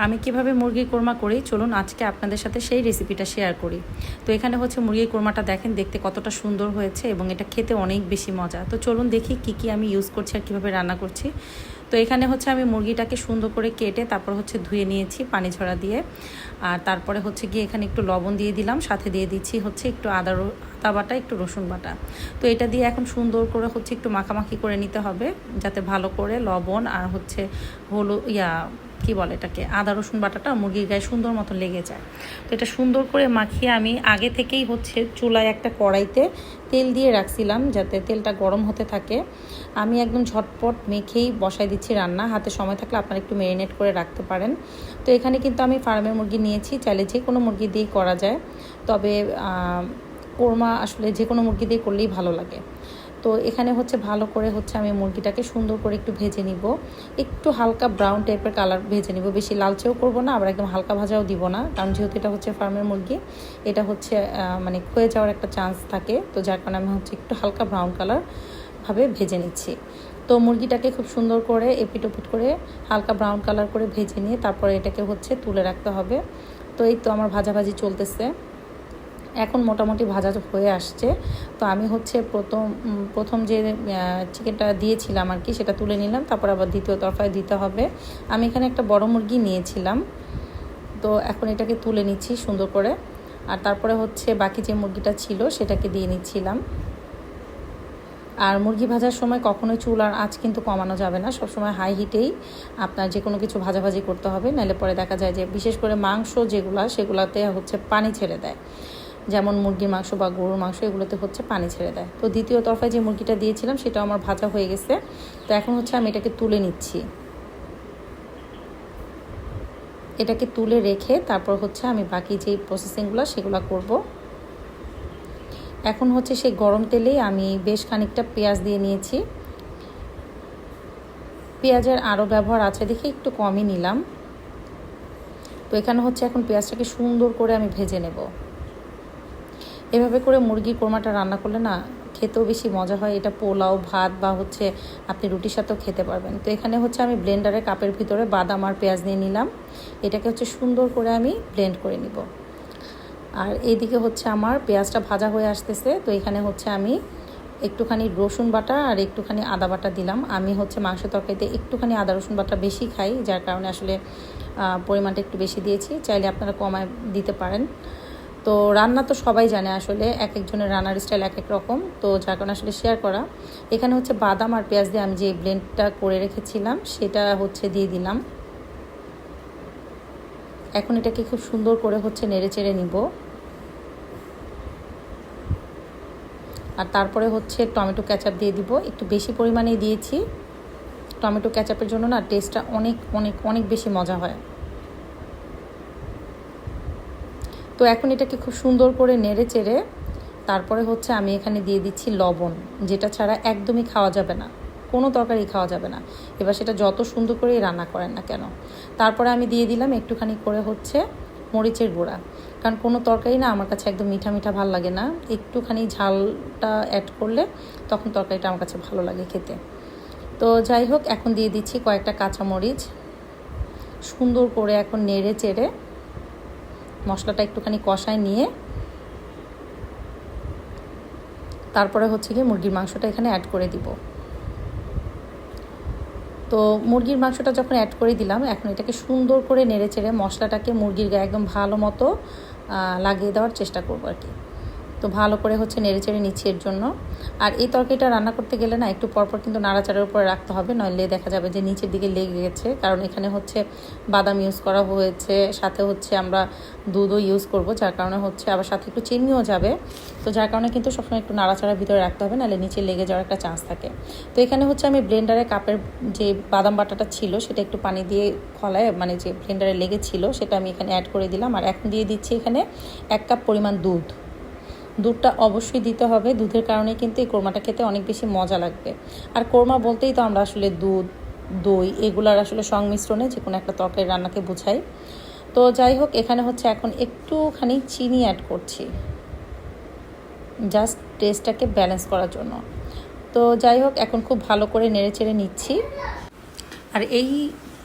আমি কিভাবে মুরগির কোরমা করি চলুন আজকে আপনাদের সাথে সেই রেসিপিটা শেয়ার করি। তো এখানে হচ্ছে মুরগির কোরমাটা দেখেন দেখতে কতটা সুন্দর হয়েছে এবং এটা খেতে অনেক বেশি মজা। তো চলুন দেখি কি আমি ইউজ করছি আর কীভাবে রান্না করছি। তো এখানে হচ্ছে আমি মুরগিটাকে সুন্দর করে কেটে তারপর হচ্ছে ধুয়ে নিয়েছি পানি ঝরা দিয়ে। আর তারপরে হচ্ছে গিয়ে এখানে একটু লবণ দিয়ে দিলাম, সাথে দিয়ে দিচ্ছি হচ্ছে একটু আদা বাটা, একটু রসুন বাটা। তো এটা দিয়ে এখন সুন্দর করে হচ্ছে একটু মাখামাখি করে নিতে হবে, যাতে ভালো করে লবণ আর হচ্ছে হলুদ কি বলে এটাকে আদা রসুন বাটাটা মুরগির গায়ে সুন্দর মতো লেগে যায়। তো এটা সুন্দর করে মাখিয়ে আমি আগে থেকেই হচ্ছে চুলায় একটা কড়াইতে তেল দিয়ে রাখছিলাম, যাতে তেলটা গরম হতে থাকে। আমি একদম ঝটপট মেখেই বসাই দিচ্ছি রান্না। হাতে সময় থাকলে আপনারা একটু ম্যারিনেট করে রাখতে পারেন। তো এখানে কিন্তু আমি ফার্মের মুরগি নিয়েছি, চাইলে যে কোনো মুরগি দিয়েই করা যায়, তবে কোরমা আসলে যে কোনো মুরগি দিয়ে করলেই ভালো লাগে। তো এখানে হচ্ছে ভালো করে হচ্ছে আমি মুরগিটাকে সুন্দর করে একটু ভেজে নিব, একটু হালকা ব্রাউন টাইপের কালার ভেজে নিব, বেশি লালচেও করব না আবার একদম হালকা ভাজাও দিব না, কারণ যেহেতু এটা হচ্ছে ফার্মের মুরগি, এটা হচ্ছে মানে ক্ষয়ে যাওয়ার একটা চান্স থাকে। তো যার কারণে আমি হচ্ছে একটু হালকা ব্রাউন কালার ভাবে ভেজে নিচ্ছি। তো মুরগিটাকে খুব সুন্দর করে এপিট ওপিট করে হালকা ব্রাউন কালার করে ভেজে নিয়ে তারপরে এটাকে হচ্ছে তুলে রাখতে হবে। তো এই তো আমার ভাজাভাজি চলতেছে, এখন মোটামুটি ভাজা হয়ে আসছে। তো আমি হচ্ছে প্রথম যে চিকেনটা দিয়েছিলাম আর কি, সেটা তুলে নিলাম, তারপর আবার দ্বিতীয় তরফায় দিতে হবে। আমি এখানে একটা বড় মুরগি নিয়েছিলাম, তো এখন এটাকে তুলে নিচ্ছি সুন্দর করে। আর তারপরে হচ্ছে বাকি যে মুরগিটা ছিল সেটাকে দিয়ে নিচ্ছিলাম। আর মুরগি ভাজার সময় কখনোই চুলার আঁচ কিন্তু কমানো যাবে না, সবসময় হাই হিটেই আপনার যে কোনো কিছু ভাজাভাজি করতে হবে, নাহলে পরে দেখা যায় যে বিশেষ করে মাংস সেগুলাতে হচ্ছে পানি ছেড়ে দেয়, যেমন মুরগির মাংস বা গরুর মাংস, এগুলোতে হচ্ছে পানি ছেড়ে দেয়। তো দ্বিতীয় তরফায় যে মুরগিটা দিয়েছিলাম সেটাও আমার ভাজা হয়ে গেছে। তো এখন হচ্ছে আমি এটাকে তুলে নিচ্ছি। এটাকে তুলে রেখে তারপর হচ্ছে আমি বাকি যে প্রসেসিংগুলো সেগুলো করব। এখন হচ্ছে সেই গরম তেলেই আমি বেশ খানিকটা পেঁয়াজ দিয়ে নিয়েছি। পেঁয়াজের আরও ব্যবহার আছে দেখে একটু কমই নিলাম। তো এখানে হচ্ছে এখন পেঁয়াজটাকে সুন্দর করে আমি ভেজে নেব। এভাবে করে মুরগির কোরমাটা রান্না করলে না খেতেও বেশি মজা হয়। এটা পোলাও, ভাত বা হচ্ছে আপনি রুটির সাথেও খেতে পারবেন। তো এখানে হচ্ছে আমি ব্লেন্ডারে কাপের ভিতরে বাদাম আর পেঁয়াজ নিয়ে নিলাম, এটাকে হচ্ছে সুন্দর করে আমি ব্লেন্ড করে নিব। আর এইদিকে হচ্ছে আমার পেঁয়াজটা ভাজা হয়ে আসতেছে। তো এখানে হচ্ছে আমি একটুখানি রসুন বাটা আর একটুখানি আদা বাটা দিলাম। আমি হচ্ছে মাংস তরকারিতে একটুখানি আদা রসুন বাটা বেশি খাই, যার কারণে আসলে পরিমাণটা একটু বেশি দিয়েছি, চাইলে আপনারা কমায় দিতে পারেন। তো রান্না তো সবাই জানে, আসলে এক একজনের রান্নার স্টাইল এক এক রকম, তো যার কারণে আসলে শেয়ার করা। এখানে হচ্ছে বাদাম আর পেঁয়াজ দিয়ে আমি যে ব্লেন্ডটা করে রেখেছিলাম সেটা হচ্ছে দিয়ে দিলাম। এখন এটাকে খুব সুন্দর করে হচ্ছে নেড়ে চেড়ে নিব। আর তারপরে হচ্ছে টমেটো ক্যাচাপ দিয়ে দিব, একটু বেশি পরিমাণেই দিয়েছি। টমেটো ক্যাচাপের জন্য না টেস্টটা অনেক অনেক অনেক বেশি মজা হয়। তো এখন এটাকে খুব সুন্দর করে নেড়ে চেড়ে তারপরে হচ্ছে আমি এখানে দিয়ে দিচ্ছি লবণ, যেটা ছাড়া একদমই খাওয়া যাবে না, কোনো তরকারি খাওয়া যাবে না, এবার সেটা যত সুন্দর করেই রান্না করেন না কেন। তারপরে আমি দিয়ে দিলাম একটুখানি করে হচ্ছে মরিচের গুঁড়া, কারণ কোনো তরকারি না আমার কাছে একদম মিঠা মিঠা ভালো লাগে না, একটুখানি ঝালটা অ্যাড করলে তখন তরকারিটা আমার কাছে ভালো লাগে খেতে। তো যাই হোক, এখন দিয়ে দিচ্ছি কয়েকটা কাঁচামরিচ। সুন্দর করে এখন নেড়ে চেড়ে মশলাটা একটুখানি কষায় নিয়ে তারপরে হচ্ছে গিয়ে মুরগির মাংসটা এখানে অ্যাড করে দিব। তো মুরগির মাংসটা যখন অ্যাড করে দিলাম, এখন এটাকে সুন্দর করে নেড়ে চেড়ে মশলাটাকে মুরগির গায়ে একদম ভালো মতো লাগিয়ে দেওয়ার চেষ্টা করবো আর কি। তো ভালো করে হচ্ছে নেড়ে চেড়ে নিচ্ছি এর জন্য। আর এই তরকারিটা রান্না করতে গেলে না একটু পরপর কিন্তু নাড়াচাড়ার উপরে রাখতে হবে, নইলে দেখা যাবে যে নিচের দিকে লেগে গেছে, কারণ এখানে হচ্ছে বাদাম ইউজ করা হয়েছে, সাথে হচ্ছে আমরা দুধও ইউজ করব, যার কারণে হচ্ছে আবার সাথে একটু চিনিও যাবে। তো যার কারণে কিন্তু সবসময় একটু নাড়াচাড়ার ভিতরে রাখতে হবে, নাহলে নিচে লেগে যাওয়ার একটা চান্স থাকে। তো এখানে হচ্ছে আমি ব্লেন্ডারে কাপের যে বাদাম বাটাটা ছিল সেটা একটু পানি দিয়ে খলায়, মানে যে ব্লেন্ডারে লেগেছিল সেটা আমি এখানে অ্যাড করে দিলাম। আর এখন দিয়ে দিচ্ছি এখানে 1 কাপ পরিমাণ দুধটা অবশ্যই দিতে হবে, দুধের কারণে কিন্তু এই কোরমাটা খেতে অনেক বেশি মজা লাগবে। আর কোরমা বলতেই তো আমরা আসলে দুধ, দই এগুলার আসলে সংমিশ্রণে যে কোনো একটা তরকারি রান্নাকে বোঝাই। তো যাই হোক, এখানে হচ্ছে এখন একটুখানি চিনি অ্যাড করছি, জাস্ট টেস্টটাকে ব্যালেন্স করার জন্য। তো যাই হোক, এখন খুব ভালো করে নেড়ে চেড়ে নিচ্ছি। আর এই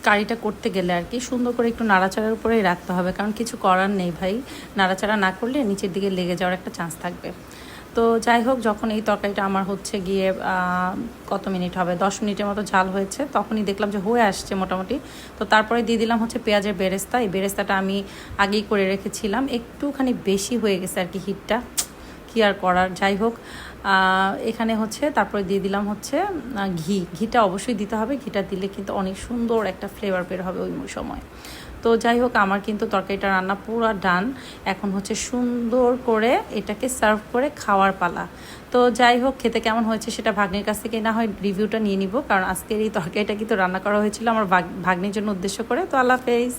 কারিটা করতে গেলে আর কি সুন্দর করে একটু নাড়াচাড়ার উপরেই রাখতে হবে, কারণ কিছু করার নেই ভাই, নাড়াচাড়া না করলে নিচের দিকে লেগে যাওয়ার একটা চান্স থাকবে। তো যাই হোক, যখন এই তরকারিটা আমার হচ্ছে গিয়ে কত মিনিট হবে, 10 মিনিটের মতো ঝাল হয়েছে, তখনই দেখলাম যে হয়ে আসছে মোটামুটি। তো তারপরে দিয়ে দিলাম হচ্ছে পেঁয়াজের বেরেস্তা। এই বেরেস্তাটা আমি আগেই করে রেখেছিলাম, একটুখানি বেশি হয়ে গেছে আর কি হিটটা, কি আর করার। যাই হোক, এখানে হচ্ছে তারপরে দিয়ে দিলাম হচ্ছে ঘিটা অবশ্যই দিতে হবে, ঘিটা দিলে কিন্তু অনেক সুন্দর একটা ফ্লেভার বের হবে ওই সময়। তো যাই হোক, আমার কিন্তু তরকারিটা রান্না পুরো ডান। এখন হচ্ছে সুন্দর করে এটাকে সার্ভ করে খাওয়ার পালা। তো যাই হোক, খেতে কেমন হয়েছে সেটা ভাগ্নির কাছ থেকে না হয় রিভিউটা নিয়ে নিব, কারণ আজকের এই তরকারিটা কিন্তু রান্না করা হয়েছিল আমার ভাগ্নির জন্য উদ্দেশ্য করে। তো আল্লাহ হাফেজ।